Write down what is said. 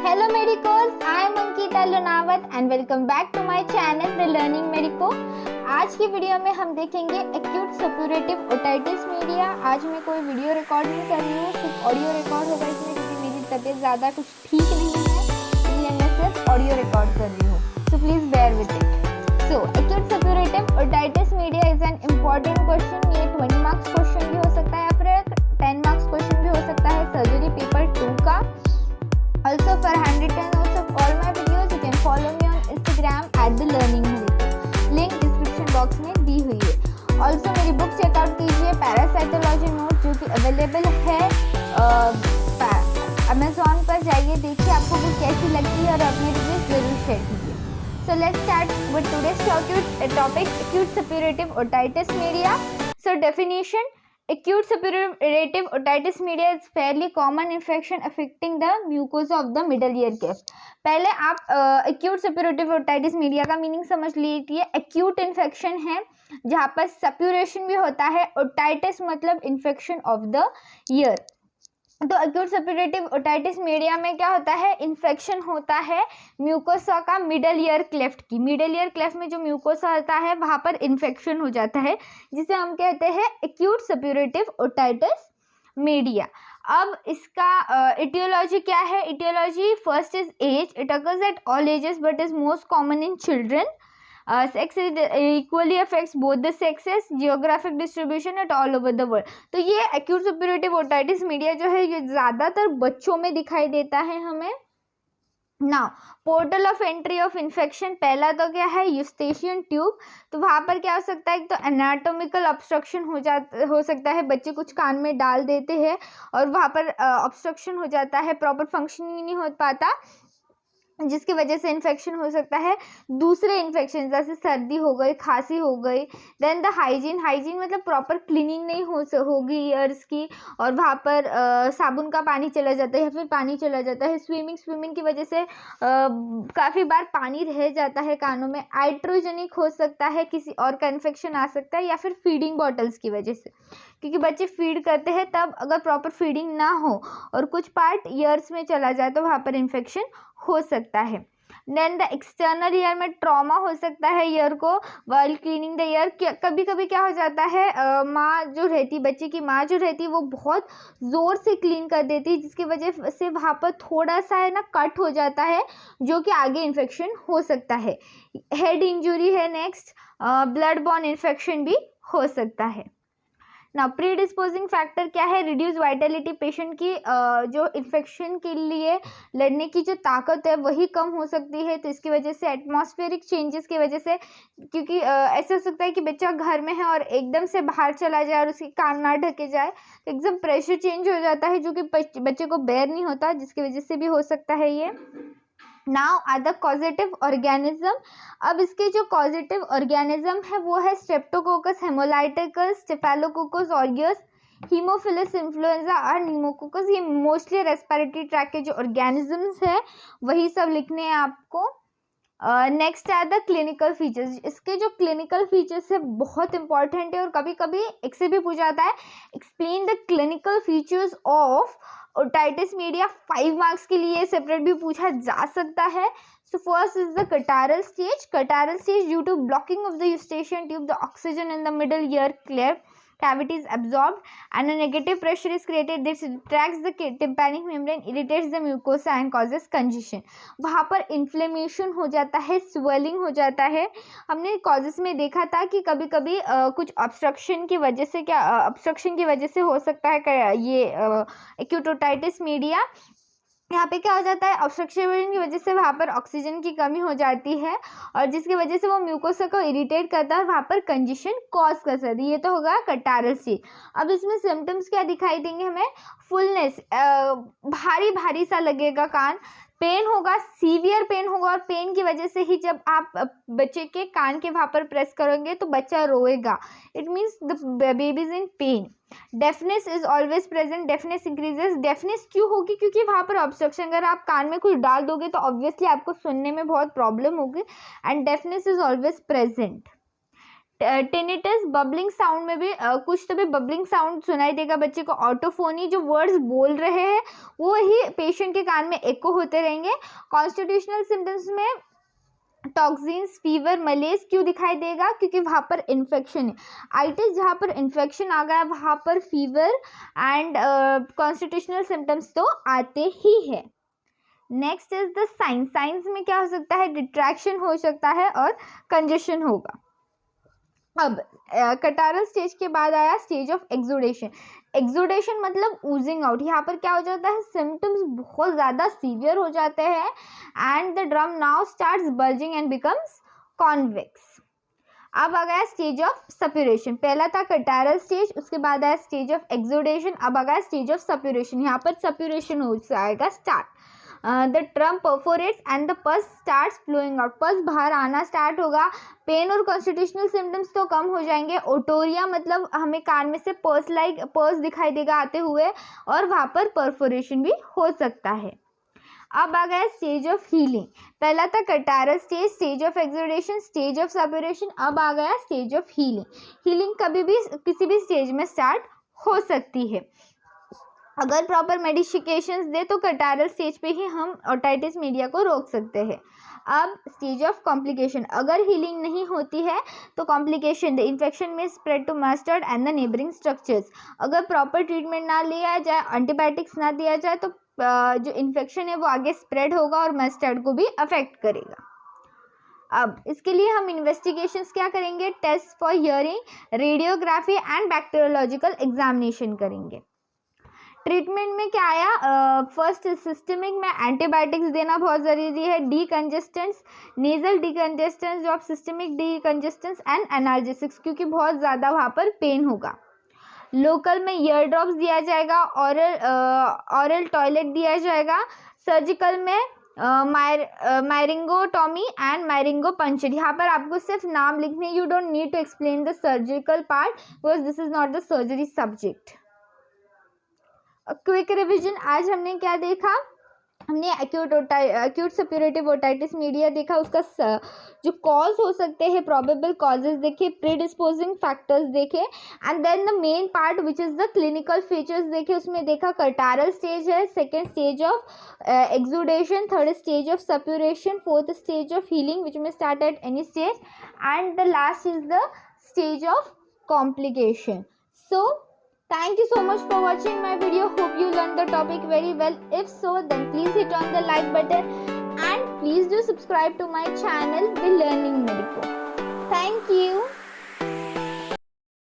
Hello Medicos, I am Ankita Lunawat and welcome back to my channel The Learning Medico। आज की video में हम देखेंगे acute suppurative otitis media. आज मैं कोई वीडियो रिकॉर्ड नहीं कर रही हूँ, सिर्फ ऑडियो रिकॉर्ड होगा इसमें, क्योंकि मेरी तबीयत ज़्यादा कुछ ठीक नहीं है, इसलिए मैं सिर्फ ऑडियो रिकॉर्ड कर रही हूँ। So please bear with it. So acute suppurative otitis media is an important question. ये 20 मार्क्स क्वेश्चन भी हो सकता है या फिर 10 मार्क्स क्वेश्चन भी हो सकता है सर्जरी पेपर 2 का। Also for handwritten notes of all my videos, you can follow me on Instagram @thelearningmedico। Link description box में दी हुई है। Also मेरी बुक चेकआउट कीजिए, पैरासाइटोलॉजी नोट, जो कि अवेलेबल है अमेजोन पर। जाइए, देखिए आपको बुक कैसी लगती है और अपने रिव्यूज जरूर शेयर कीजिए। So let's start with today's topic, acute suppurative otitis media। So definition: acute suppurative otitis media is fairly common infection affecting the mucosa of the middle ear cavity। पहले आप acute suppurative otitis media का meaning समझ लीजिए। acute infection है जहाँ पर सप्यूरेशन भी होता है। otitis मतलब इन्फेक्शन ऑफ द ईयर। तो एक्यूट सप्यूरेटिव ओटाइटिस मीडिया में क्या होता है, इन्फेक्शन होता है म्यूकोसा का मिडल ईयर क्लेफ्ट की। मिडल ईयर क्लेफ्ट में जो म्यूकोसा होता है वहाँ पर इन्फेक्शन हो जाता है, जिसे हम कहते हैं एक्यूट सप्यूरेटिव ओटाइटिस मीडिया। अब इसका इटियोलॉजी क्या है? Aetiology first is age. It occurs at all ages but is most common in children. Sex equally affects both the sexes. Geographic distribution at all over the world. तो ये acute suppurative otitis media जो है ये ज़्यादातर बच्चों में दिखाई देता है हमें। Now portal of entry of infection, पहला तो क्या है, यूस्टेशियन ट्यूब। तो वहाँ पर क्या हो सकता है, तो एनाटोमिकल ऑब्स्ट्रक्शन हो सकता है, बच्चे कुछ कान में डाल देते हैं और वहाँ पर ऑब्स्ट्रक्शन हो जाता है, प्रॉपर फंक्शनिंग नहीं हो पाता, जिसकी वजह से इन्फेक्शन हो सकता है। दूसरे इन्फेक्शन जैसे सर्दी हो गई, खांसी हो गई। देन द हाइजीन मतलब प्रॉपर क्लीनिंग नहीं होगी ईयर्स की, और वहाँ पर साबुन का पानी चला जाता है या फिर पानी चला जाता है। स्विमिंग की वजह से काफ़ी बार पानी रह जाता है कानों में। आइट्रोजेनिक हो सकता है, किसी और का इन्फेक्शन आ सकता है, या फिर फीडिंग बॉटल्स की वजह से, क्योंकि बच्चे फीड करते हैं तब अगर प्रॉपर फीडिंग ना हो और कुछ पार्ट ईयर्स में चला जाए तो वहाँ पर इन्फेक्शन हो सकता है। देन द एक्सटर्नल ईयर में ट्रॉमा हो सकता है ईयर को वाइल क्लीनिंग द ईयर। कभी कभी क्या हो जाता है, माँ जो रहती, बच्चे की माँ जो रहती है वो बहुत ज़ोर से क्लीन कर देती है, जिसकी वजह से वहाँ पर थोड़ा सा है ना कट हो जाता है, जो कि आगे इन्फेक्शन हो सकता है। हेड इंजुरी है नेक्स्ट। ब्लड बॉर्न इन्फेक्शन भी हो सकता है। ना प्रीडिस्पोजिंग फैक्टर क्या है, रिड्यूस वाइटलिटी, पेशेंट की जो इन्फेक्शन के लिए लड़ने की जो ताकत है वही कम हो सकती है। तो इसकी वजह से एटमॉस्फेरिक चेंजेस की वजह से, क्योंकि ऐसा हो सकता है कि बच्चा घर में है और एकदम से बाहर चला जाए और उसके कान ना ढके जाए, तो एकदम प्रेशर चेंज हो जाता है जो कि बच्चे को बेयर नहीं होता, जिसकी वजह से भी हो सकता है ये। Now other causative organism. अब इसके जो कॉजेटिव ऑर्गेनिज्म है वो है streptococcus, haemolyticus, staphylococcus aureus, haemophilus influenzae और न्यूमोकोकस। ये मोस्टली रेस्पिरेटरी ट्रैक के जो ऑर्गेनिजम्स है वही सब लिखने हैं आपको। नेक्स्ट है द क्लिनिकल फीचर्स। इसके जो क्लिनिकल फीचर्स है बहुत इंपॉर्टेंट है और कभी कभी एक से भी पूछा जाता है, explain the clinical features of otitis media. 5 marks के लिए सेपरेट भी पूछा जा सकता है। So first is the catarrhal stage. Catarrhal stage due to blocking of the eustachian tube, the oxygen in the middle ear cavity is absorbed and a negative pressure is created. This retracts the tympanic membrane, irritates the mucosa and causes congestion। वहाँ पर inflammation हो जाता है, swelling हो जाता है। हमने causes में देखा था कि कभी कभी कुछ ऑब्स्ट्रक्शन की वजह से, ऑब्स्ट्रक्शन की वजह से हो सकता है ये एक्यूट ओटाइटिस मीडिया। यहाँ पे क्या हो जाता है, ऑब्स्ट्रक्शन की वजह से वहाँ पर ऑक्सीजन की कमी हो जाती है और जिसकी वजह से वो म्यूकोसा को इरिटेट करता है और वहाँ पर कंजेशन कॉज कर सकती है। ये तो होगा कटारल स्टेज। अब इसमें सिम्टम्स क्या दिखाई देंगे हमें, फुलनेस, भारी भारी सा लगेगा कान, पेन होगा, सीवियर पेन होगा, और पेन की वजह से ही जब आप बच्चे के कान के वहाँ पर प्रेस करोगे तो बच्चा रोएगा, it means the baby is in pain. Deafness is always present, deafness increases. Deafness क्यों होगी, क्योंकि वहाँ पर ऑब्स्ट्रक्शन, अगर आप कान में कुछ डाल दोगे तो ऑब्वियसली आपको सुनने में बहुत प्रॉब्लम होगी, and deafness is always present. Tinnitus, bubbling sound में भी कुछ तो भी बबलिंग साउंड सुनाई देगा बच्चे को। ऑटोफोनी, जो वर्ड्स बोल रहे हैं वो ही पेशेंट के कान में एको होते रहेंगे। कॉन्स्टिट्यूशनल सिम्टम्स में टॉक्सिन्स, फीवर, मलेज क्यों दिखाई देगा? क्योंकि वहाँ पर इन्फेक्शन है। आइटिस जहाँ पर इन्फेक्शन आ गया वहाँ पर फीवर एंड कॉन्स्टिट्यूशनल सिम्टम्स तो आते ही है। Next is the science. Science में क्या हो सकता है? डिट्रैक्शन हो सकता है और कंजेशन होगा। अब कटारल स्टेज के बाद आया स्टेज ऑफ एक्सुडेशन। एक्सुडेशन मतलब ऊजिंग आउट। यहाँ पर क्या हो जाता है? सिम्टम्स बहुत ज़्यादा सीवियर हो जाते हैं and the drum now starts bulging and becomes convex. अब आ गया स्टेज ऑफ सप्यूरेशन। पहला था कटारल स्टेज, उसके बाद आया स्टेज ऑफ एक्सुडेशन, अब आ गया स्टेज ऑफ सप्यूरेशन। यहाँ पर सप्यूरेशन हो जाएगा start. The drum perforates and the pus starts flowing out. Pus बाहर आना स्टार्ट होगा। पेन और कॉन्स्टिट्यूशनल सिम्टम्स तो कम हो जाएंगे। ओटोरिया मतलब हमें कान में से पर्स दिखाई देगा आते हुए और वहाँ पर परफोरेशन भी हो सकता है। अब आ गया स्टेज ऑफ हीलिंग। पहला था catarrhal stage, stage of exudation, stage of suppuration, अब आ गया स्टेज ऑफ हीलिंग। हीलिंग कभी भी किसी भी स्टेज में स्टार्ट हो सकती है। अगर प्रॉपर मेडिकेशंस दे तो कटारल स्टेज पे ही हम ओटाइटिस मीडिया को रोक सकते हैं। अब स्टेज ऑफ कॉम्प्लिकेशन। अगर हीलिंग नहीं होती है तो complication, the infection may spread to mastoid and the neighbouring structures. अगर प्रॉपर ट्रीटमेंट ना लिया जाए, एंटीबायोटिक्स ना दिया जाए तो जो इन्फेक्शन है वो आगे स्प्रेड होगा और मस्टर्ड को भी अफेक्ट करेगा। अब इसके लिए हम इन्वेस्टिगेशंस क्या करेंगे? Test for hearing, radiography and bacteriological examination करेंगे। ट्रीटमेंट में क्या आया? फर्स्ट सिस्टमिक में एंटीबायोटिक्स देना बहुत ज़रूरी है। डीकंजेस्टेंट्स, नेजल डीकंजेस्टेंट्स, जो आप सिस्टमिक डीकंजेस्टेंट्स एंड एनाल्जेसिक्स, क्योंकि बहुत ज़्यादा वहाँ पर पेन होगा। लोकल में ईयर ड्रॉप्स दिया जाएगा, ऑरल टॉयलेट दिया जाएगा। सर्जिकल में मायरिंगोटॉमी एंड मायरिंगो पंचर। यहाँ पर आपको सिर्फ नाम लिखने, you don't need to explain the surgical part because this is not the surgery subject. Quick revision, आज हमने क्या देखा? हमने एक्यूट सप्यूरेटिव ओटाइटिस मीडिया देखा, उसका जो कॉज हो सकते हैं, प्रोबेबल कॉजेज देखे, प्रीडिस्पोजिंग फैक्टर्स देखे and then the main part which is the clinical features देखे। उसमें देखा कटारल स्टेज है, second stage of exudation, third stage of suppuration, fourth stage of healing which may start at any stage and the last is the stage of complication. So thank you so much for watching my video. Hope you learned the topic very well. If so, then please hit on the like button and please do subscribe to my channel, The Learning Medico. Thank you.